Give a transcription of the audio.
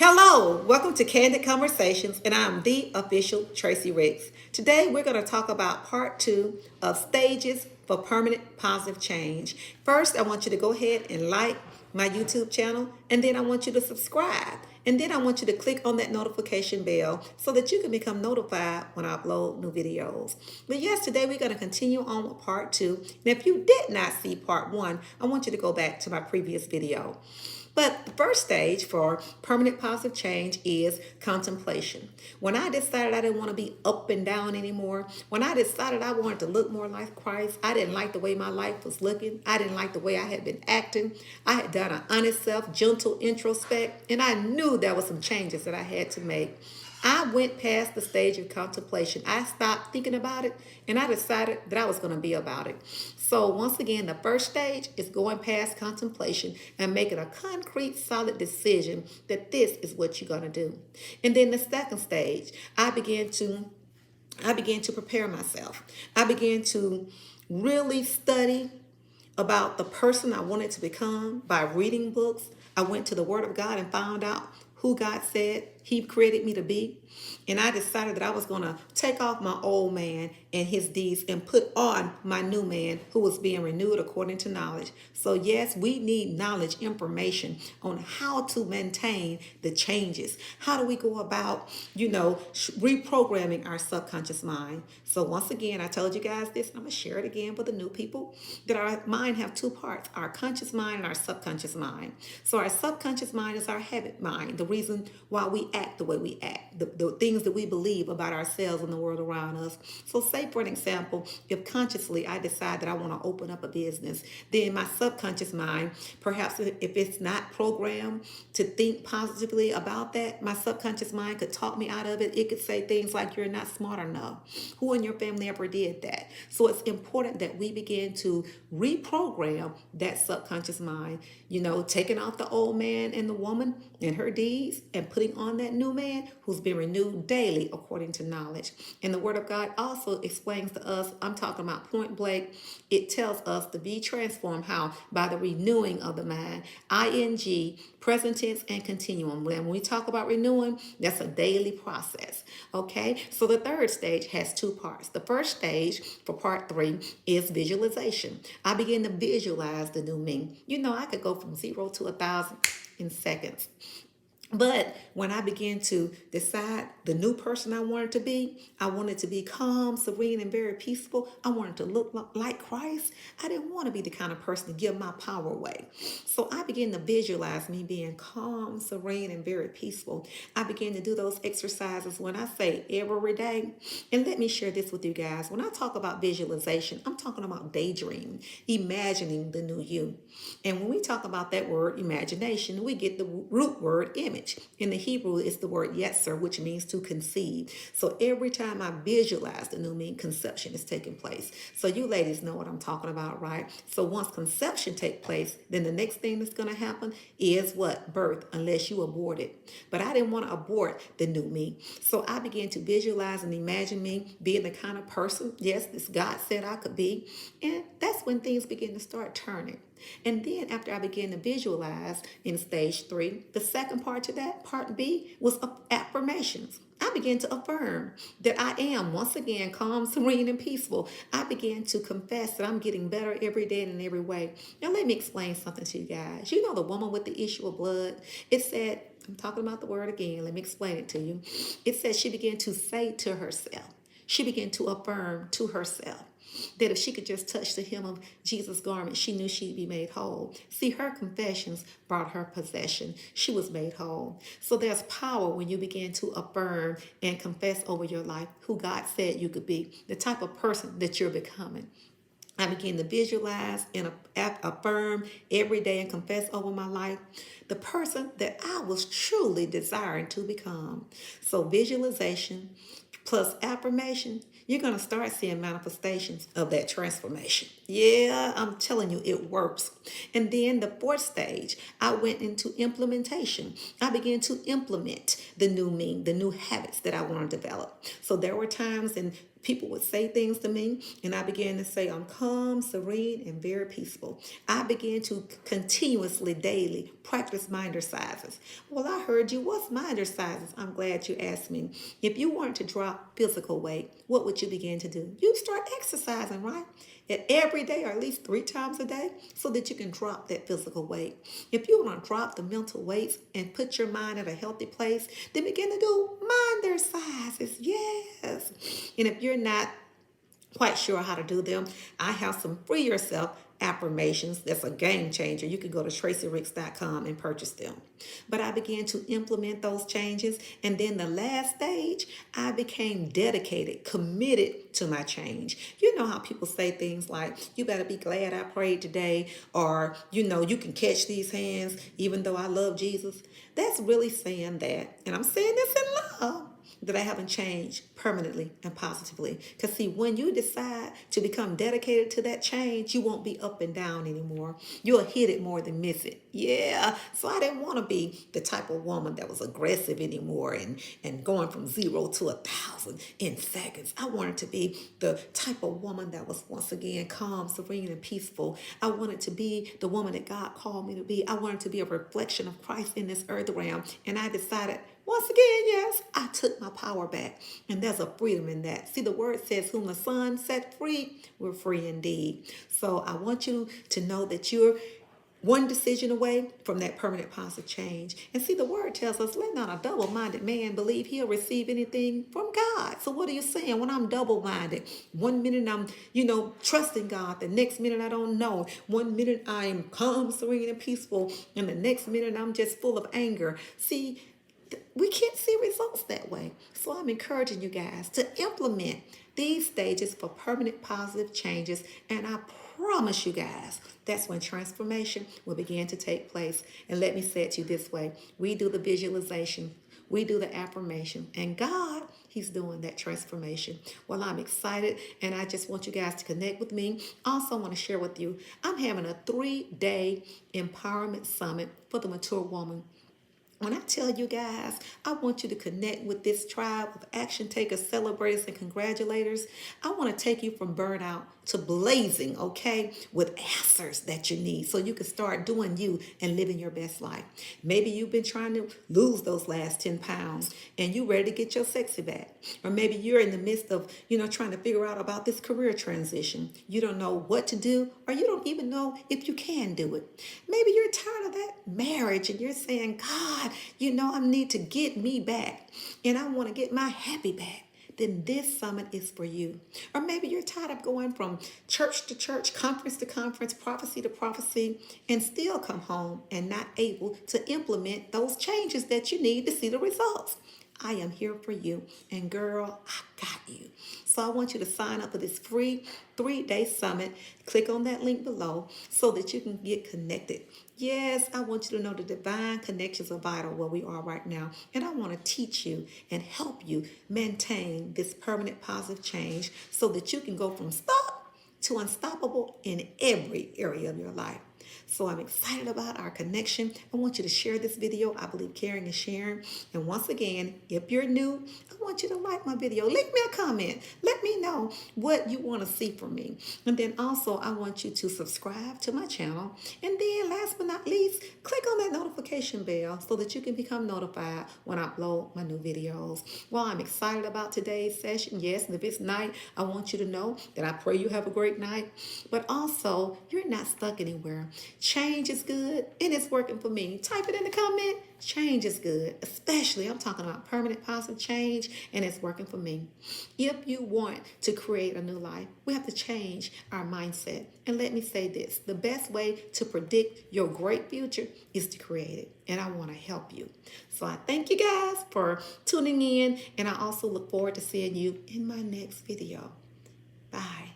Hello, welcome to Candid Conversations, and I'm the official Tracy Ricks. Today, we're going to talk about part two of stages for permanent positive change. First, I want you to go ahead and like my YouTube channel, and then I want you to subscribe. And then I want you to click on that notification bell so that you can become notified when I upload new videos. But yes, today we're going to continue on with part two. And if you did not see part one, I want you to go back to my previous video. But the first stage for permanent positive change is contemplation. When I decided I didn't want to be up and down anymore, when I decided I wanted to look more like Christ, I didn't like the way my life was looking. I didn't like the way I had been acting. I had done an honest self, gentle introspect, and I knew there were some changes that I had to make. I went past the stage of contemplation. I stopped thinking about it and I decided that I was going to be about it. So, once again, the first stage is going past contemplation and making a concrete, solid decision that this is what you're going to do. And then the second stage, I began to prepare myself. I began to really study about the person I wanted to become by reading books. I went to the Word of God and found out who God said He created me to be. And I decided that I was going to take off my old man and his deeds and put on my new man who was being renewed according to knowledge. So yes, we need knowledge, information on how to maintain the changes. How do we go about, reprogramming our subconscious mind? So once again, I told you guys this, and I'm going to share it again for the new people, that our mind have two parts, our conscious mind and our subconscious mind. So our subconscious mind is our habit mind, the reason why we act the way we act, the things that we believe about ourselves and the world around us. So say, for an example, if consciously I decide that I want to open up a business, then my subconscious mind, perhaps if it's not programmed to think positively about that, my subconscious mind could talk me out of it. It could say things like, you're not smart enough. Who in your family ever did that? So it's important that we begin to reprogram that subconscious mind, taking off the old man and the woman and her deeds and putting on that new man who's been renewed daily according to knowledge. And the Word of God also explains to us, I'm talking about point blank, it tells us to be transformed. How? By the renewing of the mind. ING, present tense and continuum. When we talk about renewing, that's a daily process. Okay, so the third stage has two parts. The first stage for part three is visualization. I begin to visualize the new me. I could go from 0 to 1,000 in seconds. But when I began to decide the new person I wanted I wanted to be calm, serene, and very peaceful. I wanted to look like Christ. I didn't want to be the kind of person to give my power away. So I began to visualize me being calm, serene, and very peaceful. I began to do those exercises when I say every day. And let me share this with you guys. When I talk about visualization, I'm talking about daydreaming, imagining the new you. And when we talk about that word imagination, we get the root word image. In the Hebrew, it's the word yetzer, which means to conceive. So every time I visualize the new me, conception is taking place. So you ladies know what I'm talking about, right? So once conception takes place, then the next thing that's going to happen is what? Birth, unless you abort it. But I didn't want to abort the new me. So I began to visualize and imagine me being the kind of person, yes, this God said I could be. And that's when things begin to start turning. And then after I began to visualize in stage three, the second part to that, part B, was affirmations. I began to affirm that I am, once again, calm, serene, and peaceful. I began to confess that I'm getting better every day and in every way. Now, let me explain something to you guys. You know the woman with the issue of blood? It said, I'm talking about the word again. Let me explain it to you. It says she began to say to herself, she began to affirm to herself that if she could just touch the hem of Jesus' garment, she knew she'd be made whole. See, her confessions brought her possession. She was made whole. So there's power when you begin to affirm and confess over your life who God said you could be, the type of person that you're becoming. I began to visualize and affirm every day and confess over my life the person that I was truly desiring to become. So visualization plus affirmation, you're going to start seeing manifestations of that transformation. Yeah, I'm telling you, it works. And then the fourth stage, I went into implementation. I began to implement the new me, the new habits that I want to develop. So there were times in People would say things to me, and I began to say, I'm calm, serene, and very peaceful. I began to continuously, daily practice mind exercises. Well, I heard you. What's mind exercises? I'm glad you asked me. If you weren't to drop physical weight, what would you begin to do? You start exercising, right? Every day or at least 3 times a day so that you can drop that physical weight. If you want to drop the mental weights and put your mind at a healthy place, then begin to do mind exercises. Yes. And if you're not quite sure how to do them, I have some free yourself affirmations. That's a game changer. You can go to tracyricks.com and purchase them. But I began to implement those changes. And then the last stage, I became dedicated, committed to my change. You know how people say things like, you better be glad I prayed today, or, you can catch these hands even though I love Jesus. That's really saying that. And I'm saying this in love, that I haven't changed permanently and positively. Because see, when you decide to become dedicated to that change, you won't be up and down anymore. You'll hit it more than miss it. Yeah. So I didn't want to be the type of woman that was aggressive anymore and going from 0 to 1,000 in seconds. I wanted to be the type of woman that was once again calm, serene, and peaceful. I wanted to be the woman that God called me to be. I wanted to be a reflection of Christ in this earth realm. And I decided, once again, yes, I took my power back. And there's a freedom in that. See, the word says, whom the Son set free, we're free indeed. So I want you to know that you're one decision away from that permanent positive change. And see, the word tells us, let not a double-minded man believe he'll receive anything from God. So what are you saying? When I'm double-minded, 1 minute I'm, trusting God. The next minute I don't know. 1 minute I am calm, serene, and peaceful. And the next minute I'm just full of anger. See, we can't see results that way. So I'm encouraging you guys to implement these stages for permanent positive changes. And I promise you guys, that's when transformation will begin to take place. And let me say it to you this way. We do the visualization. We do the affirmation. And God, He's doing that transformation. Well, I'm excited, and I just want you guys to connect with me. Also, I want to share with you, I'm having a 3-day empowerment summit for the mature woman. When I tell you guys, I want you to connect with this tribe of action takers, celebrators, and congratulators. I want to take you from burnout to blazing, okay, with answers that you need so you can start doing you and living your best life. Maybe you've been trying to lose those last 10 pounds and you're ready to get your sexy back. Or maybe you're in the midst of, trying to figure out about this career transition. You don't know what to do, or you don't even know if you can do it. Maybe you're tired of that marriage and you're saying, God, I need to get me back and I want to get my happy back. Then this summit is for you. Or maybe you're tired of going from church to church, conference to conference, prophecy to prophecy, and still come home and not able to implement those changes that you need to see the results. I am here for you. And girl, I got you. So I want you to sign up for this free 3-day summit. Click on that link below so that you can get connected. Yes, I want you to know the divine connections are vital where we are right now. And I want to teach you and help you maintain this permanent positive change so that you can go from stop to unstoppable in every area of your life. So I'm excited about our connection. I want you to share this video. I believe caring is sharing. And once again, if you're new, I want you to like my video. Leave me a comment. Let me know what you want to see from me. And then also, I want you to subscribe to my channel. And then last but not least, click on that notification bell so that you can become notified when I upload my new videos. Well, I'm excited about today's session. Yes, and if it's night, I want you to know that I pray you have a great night. But also, you're not stuck anywhere. Change is good and it's working for me. Type it in the comment. Change is good. Especially, I'm talking about permanent positive change and it's working for me. If you want to create a new life, we have to change our mindset. And let me say this. The best way to predict your great future is to create it. And I want to help you. So I thank you guys for tuning in. And I also look forward to seeing you in my next video. Bye.